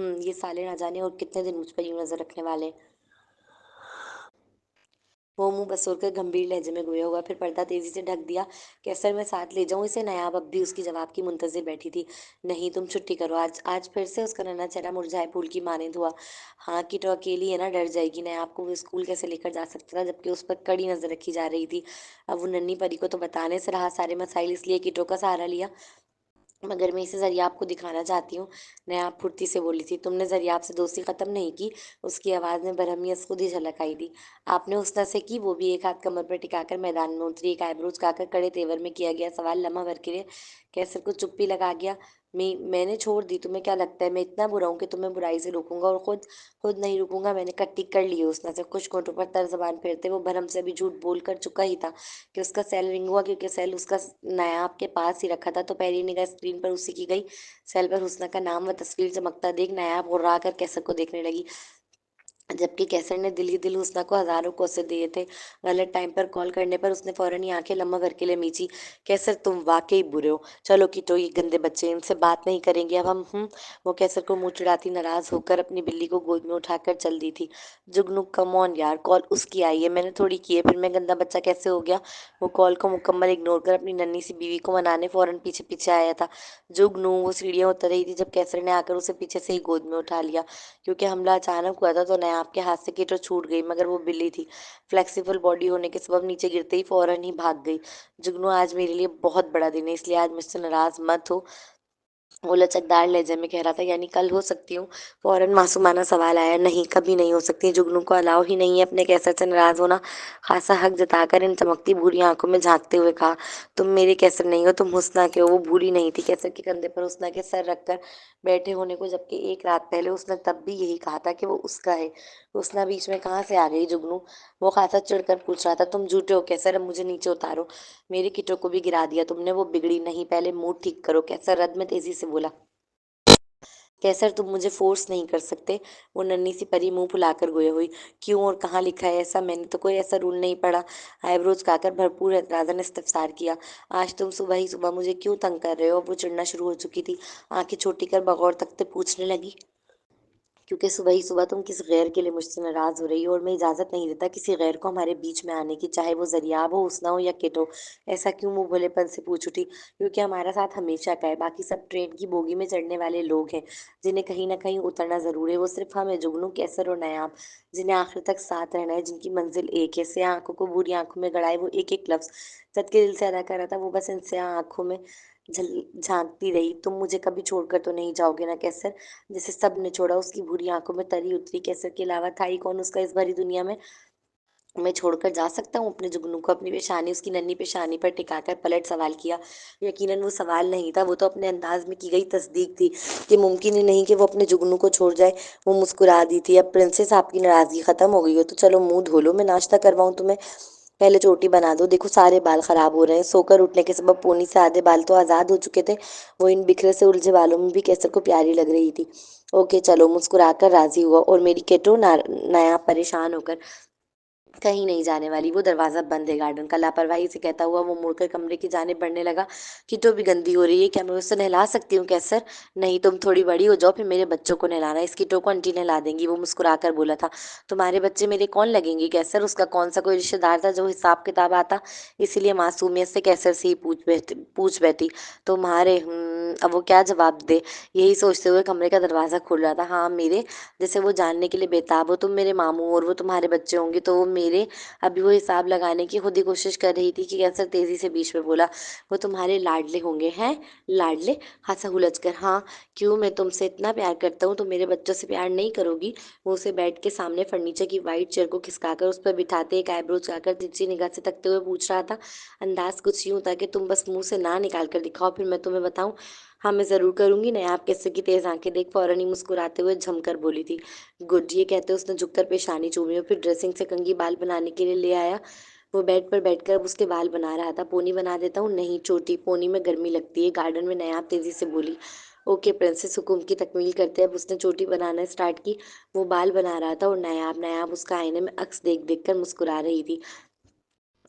ये साले ना जाने और कितने दिन मुझ पर यूं नजर रखने वाले हैं। वो मुंह बसोर कर गंभीर लहजे में गोया हुआ, फिर पर्दा तेजी से ढक दिया। कैसर मैं साथ ले जाऊं इसे? नायाब अब भी उसकी जवाब की मुंतजिर बैठी थी। नहीं, तुम छुट्टी करो आज। आज फिर से उसका नन्हा चेहरा मुरझाए फूल की मानिंद हुआ। हाँ की तो अकेली है ना, डर जाएगी। नायाब को वो स्कूल कैसे लेकर जा सकता था जबकि उस पर कड़ी नजर रखी जा रही थी। अब वो नन्ही परी को तो बताने से रहा सारे मसाइल, इसलिए कीटो का सहारा लिया। मगर मैं इसे जरियाब को दिखाना चाहती हूँ। नयाब फुर्ती से बोली थी। तुमने जरियाब से दोस्ती खत्म नहीं की? उसकी आवाज में बरहमियत खुद ही झलक आई थी। आपने उस तरह से की? वो भी एक हाथ कमर पर टिकाकर मैदान में उतरी। एक आईब्रोज काकर कड़े तेवर में किया गया सवाल लम्हा भर के लिए कैसर को चुप्पी लगा गया। मैंने छोड़ दी, तुम्हें क्या लगता है मैं इतना बुरा हूं कि तुम्हें बुराई से रोकूंगा? और खुद खुद नहीं रुकूंगा। मैंने कट्टी कर ली है उसने से। कुछ घोंटों पर तर जबान फेरते वो भरम से अभी झूठ बोल कर चुका ही था कि उसका सेल रिंग हुआ, क्योंकि सेल उसका नायाब के पास ही रखा था। तो पहली निगाह स्क्रीन पर उसी की गई। सेल पर हुस्ना का नाम व तस्वीर चमकता देख नायाब गुर्रा कर कैसर को देखने लगी, जबकि कैसर ने दिल ही दिल हुस्ना को हजारों कोसे दिए थे। गलत टाइम पर कॉल करने पर उसने फौरन ही आंखें लम्हा भर के लिए मींची। कैसर तुम वाकई बुरे हो। चलो किटो, ये गंदे बच्चे, इनसे बात नहीं करेंगे अब हम। वो कैसर को मुंह चिढ़ाती नाराज होकर अपनी बिल्ली को गोद में उठाकर चल दी थी। जुगनू कम ऑन यार, कॉल उसकी आई है, मैंने थोड़ी की है, फिर मैं गंदा बच्चा कैसे हो गया? वो कॉल को मुकम्मल इग्नोर कर अपनी नन्ही सी बीवी को मनाने फौरन पीछे पीछे आया था। जुगनू वो सीढ़ियां उतर रही थी जब कैसर ने आकर उसे पीछे से ही गोद में उठा लिया। क्योंकि हमला अचानक हुआ था तो नयाब के हाथ से कीटो छूट गई, मगर वो बिल्ली थी। फ्लेक्सिबल बॉडी होने के सबब नीचे गिरते ही फौरन ही भाग गई। जुगनू आज मेरे लिए बहुत बड़ा दिन है, इसलिए आज मुझसे नाराज मत हो। वो लचकदार लहजे में कह रहा था। यानी कल हो सकती हूँ? फौरन मासूमाना सवाल आया। नहीं, कभी नहीं हो सकती। जुगनू को अलाव ही नहीं है अपने कैसर से नाराज होना। खासा हक जताकर इन चमकती भूरी आंखों में झांकते हुए कहा, तुम मेरे कैसर नहीं हो, तुम हुस्ना के हो। वो भूरी नहीं थी। कैसर के कंधे पर हुस्ना के सर रखकर बैठे होने को, जबकि एक रात पहले उसने तब भी यही कहा था कि वो उसका है। हुस्ना बीच में कहाँ से आ गई जुगनू? वो खासा चिढ़कर पूछ रहा था। तुम झूठे हो कैसर, अब मुझे नीचे उतारो। मेरी किटो को भी गिरा दिया तुमने। वो बिगड़ी नहीं, पहले मूड ठीक करो। कैसर रद में तेजी से बोला। कैसर तुम मुझे फोर्स नहीं कर सकते। वो नन्ही सी परी मुंह फुलाकर गोए हुई। क्यों और कहाँ लिखा है ऐसा? मैंने तो कोई ऐसा रूल नहीं पढ़ा। आईब्रोज काकर भरपूर राजा ने इस्तफसार किया। आज तुम सुबह ही सुबह मुझे क्यों तंग कर रहे हो? अब वो चिढ़ना शुरू हो चुकी थी। आंखें छोटी कर बगौर तकते पूछने लगी, क्योंकि सुबह ही सुबह तुम किस गैर के लिए मुझसे नाराज हो रही हो? और मैं इजाजत नहीं देता किसी गैर को हमारे बीच में आने की, चाहे वो जरियाब हो, उसना हो या किट हो। ऐसा क्यों? मुंह भोलेपन से पूछ उठी। क्योंकि हमारा साथ हमेशा का है। बाकी सब ट्रेन की बोगी में चढ़ने वाले लोग हैं जिन्हें कहीं ना कहीं उतरना जरूर है। वो सिर्फ हम है, जुगनू, कैसर और नयाब, जिन्हें आखिर तक साथ रहना है, जिनकी मंजिल एक है। से आंखों को बुरी आंखों में गड़ाए वो एक एक लफ्ज सद के दिल से अदा कर रहा था। वो बस इनसे आंखों में झांकती रही। तुम मुझे कभी छोड़कर तो नहीं जाओगे ना कैसर? जिसे सब ने छोड़ा। उसकी भूरी आंखों में तरी उतरी। कैसर के अलावा था ही कौन उसका इस भरी दुनिया में? मैं छोड़कर जा सकता हूँ अपने जुगनू को? अपनी पेशानी उसकी नन्ही पेशानी पर टिकाकर पलट सवाल किया। यकीनन वो सवाल नहीं था, वो तो अपने अंदाज में की गई तस्दीक थी कि मुमकिन ही नहीं कि वो अपने जुगनू को छोड़ जाए। वो मुस्कुरा दी थी। अब प्रिंसेस आपकी नाराजगी खत्म हो गई हो तो चलो मुंह धो लो, मैं नाश्ता करवाऊँ तुम्हें? पहले चोटी बना दो, देखो सारे बाल खराब हो रहे हैं। सोकर उठने के सबब पोनी से आधे बाल तो आजाद हो चुके थे। वो इन बिखरे से उलझे बालों में भी कैसर को प्यारी लग रही थी। ओके चलो, मुस्कुराकर राजी हुआ। और मेरी केटो नया परेशान होकर कहीं नहीं जाने वाली। वो दरवाजा बंद है गार्डन का। लापरवाही से कहता हुआ वो मुड़कर कमरे की जाने बढ़ने लगा। किटो भी गंदी हो रही है, क्या मैं उससे नहला सकती हूँ कैसर? नहीं, तुम थोड़ी बड़ी हो जाओ फिर मेरे बच्चों को नहलाना। इस किटो को आंटी नहला देंगी। वो मुस्कुराकर बोला था। तुम्हारे बच्चे मेरे कौन लगेंगे कैसर? उसका कौन सा कोई रिश्तेदार था जो हिसाब किताब आता? इसीलिए मासूमियत से कैसर से ही पूछ बैठी। तुम्हारे अब वो क्या जवाब दे? यही सोचते हुए कमरे का दरवाजा खुल रहा था। हाँ मेरे, जैसे वो जानने के लिए बेताब हो। तुम मेरे मामू और वो तुम्हारे बच्चे होंगे तो वो मेरे। अभी वो हिसाब लगाने की खुद ही कोशिश कर रही थी कि कैसर तेजी से बीच में बोला, वो तुम्हारे लाडले होंगे। हैं? लाडले? हंसा हुलच कर। हाँ, क्यों, मैं तुमसे इतना प्यार करता हूँ तो मेरे बच्चों से प्यार नहीं करोगी? वो उसे बेड के सामने फर्नीचर की वाइट चेयर को खिसकाकर उस पर बिठाते, एक आईब्रो चढ़ाकर तिरछी निगाह से तकते हुए पूछ रहा था। अंदाज कुछ यूं था कि तुम बस मुंह से ना निकाल कर दिखाओ, फिर मैं तुम्हें बताऊं। हाँ, मैं जरूर करूंगी। नयाब कैसे की तेज आंखें देख फौरन ही मुस्कुराते हुए झमकर बोली थी। गुड, ये कहते उसने झुककर पेशानी चूमी और फिर ड्रेसिंग से कंघी बाल बनाने के लिए ले आया। वो बेड पर बैठकर अब उसके बाल बना रहा था। पोनी बना देता हूँ? नहीं चोटी, पोनी में गर्मी लगती है। गार्डन में। नयाब तेजी से बोली। ओके प्रिंसेस, हुकुम की तकमील करते अब उसने चोटी बनाना स्टार्ट की। वो बाल बना रहा था और नायाब नायाब उसका आईने में अक्स देख देख कर मुस्कुरा रही थी।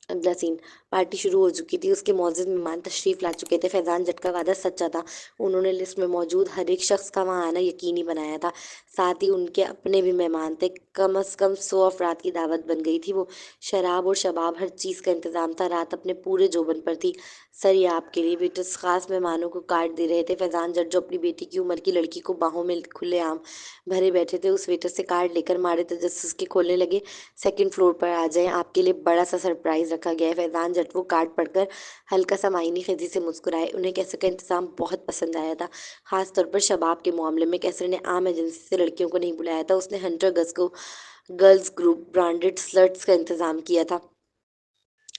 अगला सीन। पार्टी शुरू हो चुकी थी। उसके मौजूद मेहमान तशरीफ ला चुके थे। फैजान जट का वादा सच्चा था। उन्होंने लिस्ट में मौजूद हर एक शख्स का वहां आना यकीनी बनाया था। साथ ही उनके अपने भी मेहमान थे। कम अज कम 100 अफराद की दावत बन गई थी। वो शराब और शबाब हर चीज का इंतजाम था। रात अपने पूरे जोबन पर थी। सर, ये आपके लिए। वेटर्स खास मेहमानों को कार्ड दे रहे थे। फैजान जट, जो अपनी बेटी की उम्र की लड़की को बाहों में खुलेआम भरे बैठे थे, उस वेटर से कार्ड लेकर मारे तजस्सुस के खोलने लगे। सेकंड फ्लोर पर आ जाएं, आपके लिए बड़ा सा सरप्राइज रखा गया है। फैजान जट वो कार्ड पढ़कर हल्का सा मायनी खींची से मुस्कुराए। उन्हें कैसर का इंतजाम बहुत पसंद आया था, खास तौर पर शबाब के मामले में। कैसर ने आम एजेंसी से लड़कियों को नहीं बुलाया था। उसने हंटर गर्ल्स ग्रुप ब्रांडेड स्लट्स का इंतजाम किया था,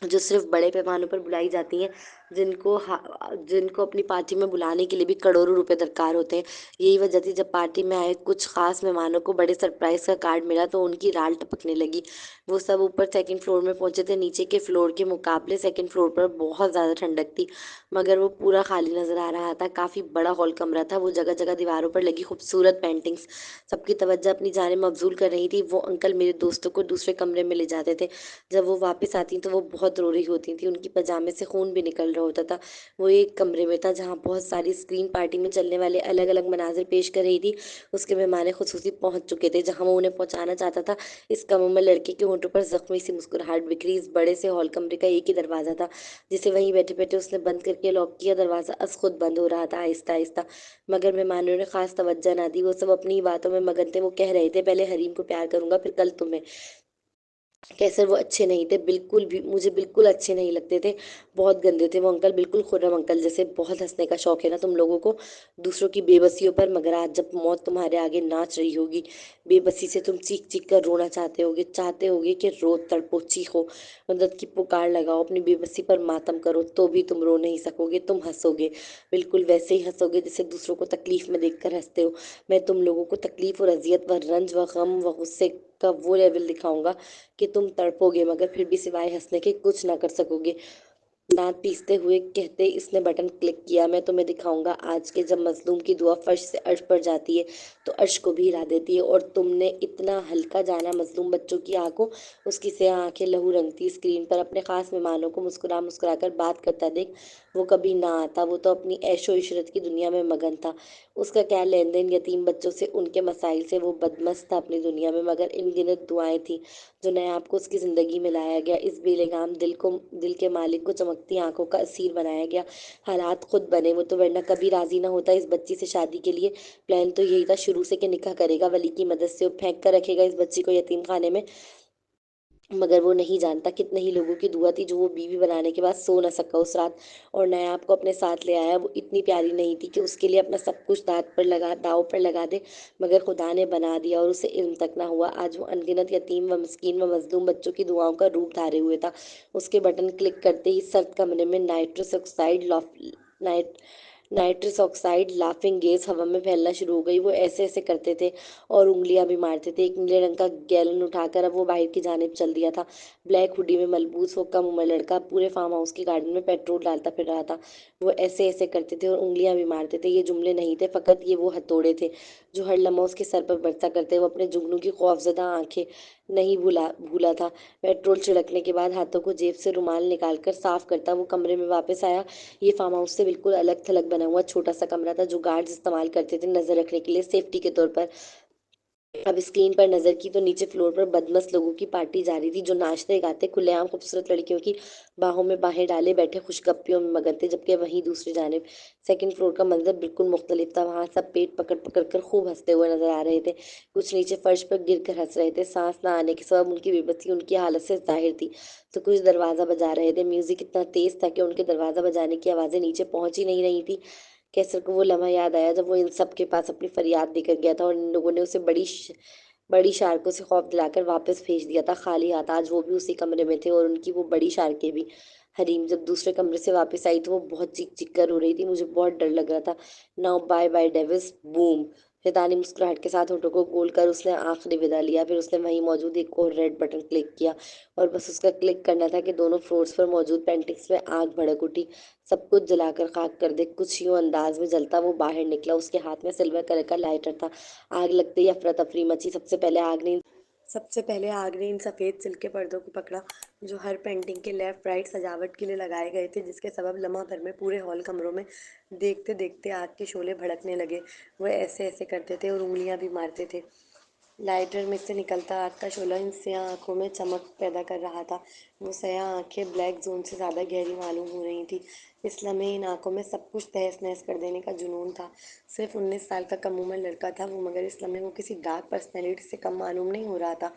जो सिर्फ बड़े पैमानों पर बुलाई जाती हैं, जिनको अपनी पार्टी में बुलाने के लिए भी करोड़ों रुपए दरकार होते हैं। यही वजह थी, जब पार्टी में आए कुछ खास मेहमानों को बड़े सरप्राइज का कार्ड मिला तो उनकी राल टपकने लगी। वो सब ऊपर सेकंड फ्लोर में पहुंचे थे। नीचे के फ्लोर के मुकाबले सेकंड फ्लोर पर बहुत ज्यादा ठंडक थी, मगर वो पूरा खाली नजर आ रहा था। काफी बड़ा हॉल कमरा था। वो जगह जगह दीवारों पर लगी खूबसूरत पेंटिंग्स सबकी तवज्जो अपनी जाने मबजूल कर रही थी। वो अंकल मेरे दोस्तों को दूसरे कमरे में ले जाते थे। जब वो वापस आती तो वो बहुत रो रही होती थी। उनकी पजामे से खून भी निकल रहा होता था। वो एक कमरे में था जहाँ बहुत सारी स्क्रीन पार्टी में चलने वाले अलग अलग मनाजिर पेश कर रही थी। उसके मेहमान खुसूसी पहुंच चुके थे जहाँ वो उन्हें पहुंचाना चाहता था। इस कमरे में लड़के के होंठों पर जख्मी सी मुस्कुराहट बिखरी। इस बड़े से हॉल कमरे का एक ही दरवाजा था, जिसे वहीं बैठे बैठे उसने बंद करके लॉक किया। दरवाजा अस खुद बंद हो रहा था, आहिस्ता आहिस्ता। मगर मेहमानों ने खास तवज्जो ना दी। वो सब अपनी ही बातों में मगन थे। वो कह रहे थे, पहले हरीम को प्यार करूंगा, फिर कल तुम्हें। कैसर, वो अच्छे नहीं थे, बिल्कुल भी मुझे बिल्कुल अच्छे नहीं लगते थे। बहुत गंदे थे वो अंकल, बिल्कुल खुर्रम अंकल जैसे। बहुत हंसने का शौक है ना तुम लोगों को दूसरों की बेबसियों पर, मगर आज जब मौत तुम्हारे आगे नाच रही होगी, बेबसी से तुम चीख चीख कर रोना चाहते होगे कि रो, तड़पो, चीखो, मदद की पुकार लगाओ, अपनी बेबसी पर मातम करो, तो भी तुम रो नहीं सकोगे। तुम हंसोगे, बिल्कुल वैसे ही हंसोगे जैसे दूसरों को तकलीफ में देखकर हंसते हो। मैं तुम लोगों को तकलीफ और अजियत व रंज व गम व गुस्से का वो लेवल दिखाऊंगा कि तुम तड़पोगे, मगर फिर भी सिवाय हंसने के कुछ ना कर सकोगे। दांत पीसते हुए कहते इसने बटन क्लिक किया। मैं तुम्हें दिखाऊंगा आज के, जब मजलूम की दुआ फर्श से अर्श पर जाती है तो अर्श को भी हिला देती है। और तुमने इतना हल्का जाना मजलूम बच्चों की आंखों, उसकी स्याह आंखें लहू रंगती स्क्रीन पर अपने खास मेहमानों को मुस्कुरा मुस्कुरा कर बात करता देख। वो कभी ना आता, वो तो अपनी ऐशो इशरत की दुनिया में मगन था। उसका क्या लेन देन यतीम बच्चों से, उनके मसाइल से। वो बदमस्त था अपनी दुनिया में, मगर इन गिनत दुआएं थी जो नए आपको उसकी जिंदगी में लाया गया। इस बेलगाम दिल के मालिक को चमकती आंखों का असीर बनाया गया। हालात खुद बने, वो तो वरना कभी राजी ना होता इस बच्ची से शादी के लिए। प्लान तो यही था शुरू से कि निकाह करेगा वली की मदद से, वो फेंक कर रखेगा इस बच्ची को यतीम खाने में। मगर वो नहीं जानता कितने ही लोगों की दुआ थी जो वो बीवी बनाने के बाद सो न सका उस रात। और नायाब को अपने साथ ले आया। वो इतनी प्यारी नहीं थी कि उसके लिए अपना सब कुछ दाव पर लगा दे, मगर खुदा ने बना दिया और उसे इल्म तक ना हुआ। आज वो अनगिनत यतीम व मिस्कीन व मजलूम बच्चों की दुआओं का रूप धारे हुए था। उसके बटन क्लिक करते ही सर्द कमरे में night nitrous oxide laughing gas हवा में फैलना शुरू हो गई। वो ऐसे ऐसे करते थे और उंगलियां भी मारते थे। एक नीले रंग का गैलन उठाकर अब वो बाहर की जानिब चल दिया था। ब्लैक हुडी में मलबूस वो कम उम्र लड़का पूरे फार्म हाउस के गार्डन में पेट्रोल डालता फिर रहा था। वो ऐसे ऐसे करते थे और उंगलियां भी मारते थे। ये जुमले नहीं थे फकत, ये वो हथौड़े थे जो हर लम्हा उसके सर पर बरसा करते। वो अपने जुगनू की खौफजदा आंखें नहीं भूला भूला था। पेट्रोल छिड़कने के बाद हाथों को जेब से रुमाल निकालकर साफ करता वो कमरे में वापस आया। ये फार्म हाउस से बिल्कुल अलग थलग बना हुआ छोटा सा कमरा था जो गार्ड्स इस्तेमाल करते थे नजर रखने के लिए, सेफ्टी के तौर पर। اب اسکرین پر نظر کی تو نیچے فلور پر بدمست لوگوں کی پارٹی جاری تھی، جو ناچتے گاتے کھلے عام خوبصورت لڑکیوں کی باہوں میں باہیں ڈالے بیٹھے خوش گپیوں میں مگن تھے، جبکہ وہیں دوسری جانب سیکنڈ فلور کا منظر بالکل مختلف تھا۔ وہاں سب پیٹ پکڑ پکڑ کر خوب ہنستے ہوئے نظر آ رہے تھے، کچھ نیچے فرش پر گر کر ہنس رہے تھے، سانس نہ آنے کے سبب ان کی بے بسی ان کی حالت سے ظاہر تھی، تو کچھ دروازہ بجا رہے تھے۔ میوزک اتنا تیز تھا کہ ان کے دروازہ بجانے کی آوازیں نیچے پہنچ ہی نہیں رہی تھی۔ کیسر کو وہ لمحہ یاد آیا جب وہ ان سب کے پاس اپنی فریاد دے کر گیا تھا اور ان لوگوں نے اسے بڑی شارکوں سے خوف دلا کر واپس بھیج دیا تھا خالی ہاتھ۔ آج وہ بھی اسی کمرے میں تھے اور ان کی وہ بڑی شارکیں بھی۔ حریم جب دوسرے کمرے سے واپس آئی تو وہ بہت چیخ چیخ کر رو رہی تھی، مجھے بہت ڈر لگ رہا تھا۔ Now bye bye Davis, boom! شیطانی مسکراہٹ کے ساتھ ہونٹوں کو گول کر اس نے آخری وداع لیا، پھر اس نے وہیں موجود ایک اور ریڈ بٹن کلک کیا اور بس اس کا کلک کرنا تھا کہ دونوں فلورز پر موجود پینٹنگز میں آگ بھڑک اٹھی، سب کچھ جلا کر خاک کر دے۔ کچھ یوں انداز میں جلتا وہ باہر نکلا، اس کے ہاتھ میں سلور کلر کا لائٹر تھا۔ آگ لگتے ہی افراتفری مچی، سب سے پہلے آگ نے ان سفید سلک کے پردوں کو پکڑا جو ہر پینٹنگ کے لیفٹ رائٹ سجاوٹ کے لیے لگائے گئے تھے، جس کے سبب لمحہ بھر میں پورے ہال کمروں میں دیکھتے دیکھتے آگ کے شعلے بھڑکنے لگے۔ وہ ایسے ایسے کرتے تھے اور انگلیاں بھی مارتے تھے۔ لائٹر میں سے نکلتا آگ کا شعلہ ان سیاہ آنکھوں میں چمک پیدا کر رہا تھا۔ وہ سیاہ آنکھیں بلیک زون سے زیادہ گہری معلوم ہو رہی تھیں۔ اس لمحے ان آنکھوں میں سب کچھ تہس نہس کر دینے کا جنون تھا۔ صرف 19 سال کا کم عمر لڑکا تھا وہ، مگر اس لمحے وہ کسی ڈارک پرسنالٹی سے کم معلوم نہیں ہو رہا تھا۔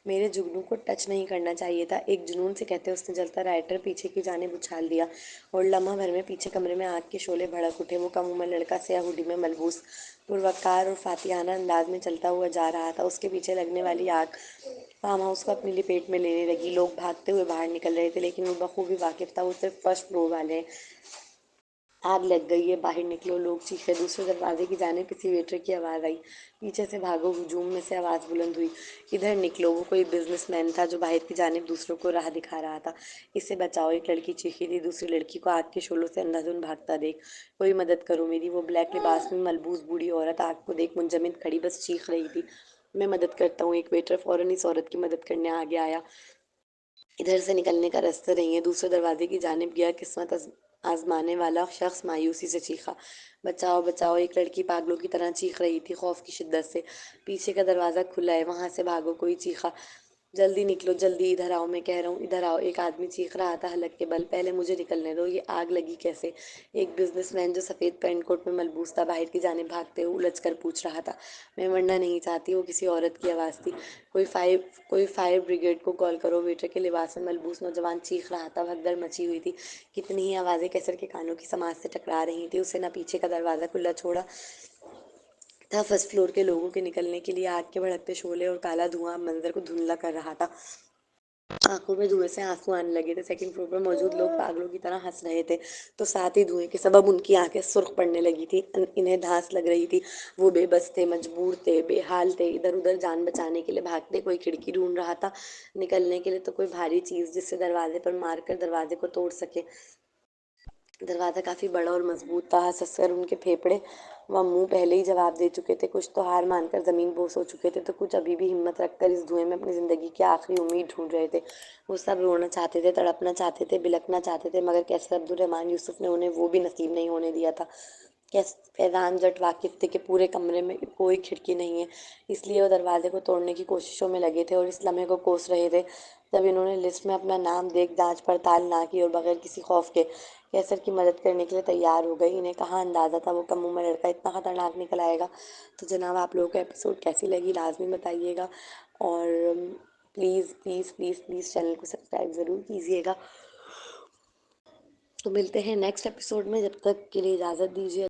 میرے جگنو کو ٹچ نہیں کرنا چاہیے تھا، ایک جنون سے کہتے اس نے جلتا لائٹر پیچھے کی جانب اچھال دیا اور لمحہ بھر میں پیچھے کمرے میں آگ کے شعلے بھڑک اٹھے۔ وہ کم عمر لڑکا سیاہ ہوڈی میں ملبوس، پروقار اور فاتحانہ انداز میں چلتا ہوا جا رہا تھا۔ اس کے پیچھے لگنے والی آگ فارم ہاؤس کو اپنی لپیٹ میں لینے لگی۔ لوگ بھاگتے ہوئے باہر نکل رہے تھے، لیکن وہ بخوبی واقف تھا وہ صرف فرسٹ فلور والے ہیں۔ آگ لگ گئی ہے، باہر نکلو! لوگ چیخے۔ دوسرے دروازے کی جانب کسی ویٹر کی آواز آئی، پیچھے سے بھاگو! ہجوم میں سے آواز بلند ہوئی، ادھر نکلو! وہ کوئی بزنس مین تھا جو باہر کی جانب دوسروں کو راہ دکھا رہا تھا۔ اسے بچاؤ! ایک لڑکی چیخی تھی، دوسری لڑکی کو آگ کے شعلوں سے اندھا دھند بھاگتا دیکھ۔ کوئی مدد کرو میری! وہ بلیک لباس میں ملبوس بوڑھی عورت آگ کو دیکھ منجمد کھڑی بس چیخ رہی تھی، میں مدد کرتا ہوں! ایک ویٹر فوراً اس عورت کی مدد کرنے آگے آیا۔ ادھر سے نکلنے کا راستہ نہیں ہے! دوسرے دروازے کی جانب گیا قسمت آزمانے والا شخص مایوسی سے چیخا، بچاؤ بچاؤ! ایک لڑکی پاگلوں کی طرح چیخ رہی تھی خوف کی شدت سے۔ پیچھے کا دروازہ کھلا ہے، وہاں سے بھاگو! کوئی چیخا، جلدی نکلو جلدی! ادھر آؤ! میں کہہ رہا ہوں ادھر آؤ! ایک آدمی چیخ رہا تھا حلق کے بل، پہلے مجھے نکلنے دو! یہ آگ لگی کیسے؟ ایک بزنس مین جو سفید پینٹ کوٹ میں ملبوس تھا باہر کی جانب بھاگتے ہوئے الجھ کر پوچھ رہا تھا۔ میں مرنا نہیں چاہتی! وہ کسی عورت کی آواز تھی۔ کوئی فائر بریگیڈ کو کال کرو! ویٹر کے لباس میں ملبوس نوجوان چیخ رہا تھا۔ بھگدڑ مچی ہوئی تھی، کتنی ہی آوازیں کیسر کے کانوں کی سماعت سے ٹکرا رہی تھیں۔ اسے نہ پیچھے کا دروازہ کھلا چھوڑا تھا فرسٹ فلور کے لوگوں کے نکلنے کے لیے، آگ کے بھڑکتے شعلے اور کالا دھواں اب منظر کو دھندلا کر رہا تھا۔ آنکھوں میں دھوئیں سے آنسو آنے لگے تھے۔ سیکنڈ فلور پر موجود لوگ پاگلوں کی طرح ہنس رہے تھے، تو ساتھ ہی دھوئیں کے سبب ان کی آنکھیں سرخ پڑنے لگی تھیں، انہیں دھانس لگ رہی تھی۔ وہ بے بس تھے، مجبور تھے، بے حال تھے، ادھر ادھر جان بچانے کے لیے بھاگتے۔ کوئی کھڑکی ڈھونڈ رہا تھا نکلنے کے لیے، تو کوئی بھاری چیز جس سے دروازے پر مار کر دروازے کو توڑ سکے۔ دروازہ کافی بڑا اور مضبوط تھا، ہنس ہنس کر ان کے پھیپھڑے و منہ پہلے ہی جواب دے چکے تھے۔ کچھ تو ہار مان کر زمین بوس ہو چکے تھے، تو کچھ ابھی بھی ہمت رکھ کر اس دھوئیں میں اپنی زندگی کی آخری امید ڈھونڈ رہے تھے۔ وہ سب رونا چاہتے تھے، تڑپنا چاہتے تھے، بلکنا چاہتے تھے، مگر کیسر عبدالرحمن یوسف نے انہیں وہ بھی نصیب نہیں ہونے دیا تھا۔ فیضان جٹ واقف تھے کہ پورے کمرے میں کوئی کھڑکی نہیں ہے، اس لیے وہ دروازے کو توڑنے کی کوششوں میں لگے تھے اور اس لمحے کو کوس رہے تھے جب انہوں نے لسٹ میں اپنا نام دیکھ جانچ پڑتال نہ کی اور بغیر کسی خوف کے کیسر کی مدد کرنے کے لیے تیار ہو گئی۔ انہیں کہاں اندازہ تھا وہ کم عمر لڑکا اتنا خطرناک نکل آئے گا۔ تو جناب آپ لوگوں کو ایپیسوڈ کیسی لگی لازمی بتائیے گا، اور please please please please channel کو سبسکرائب ضرور کیجیے گا۔ تو ملتے ہیں نیکسٹ ایپیسوڈ میں، جب تک کے لیے اجازت دیجیے۔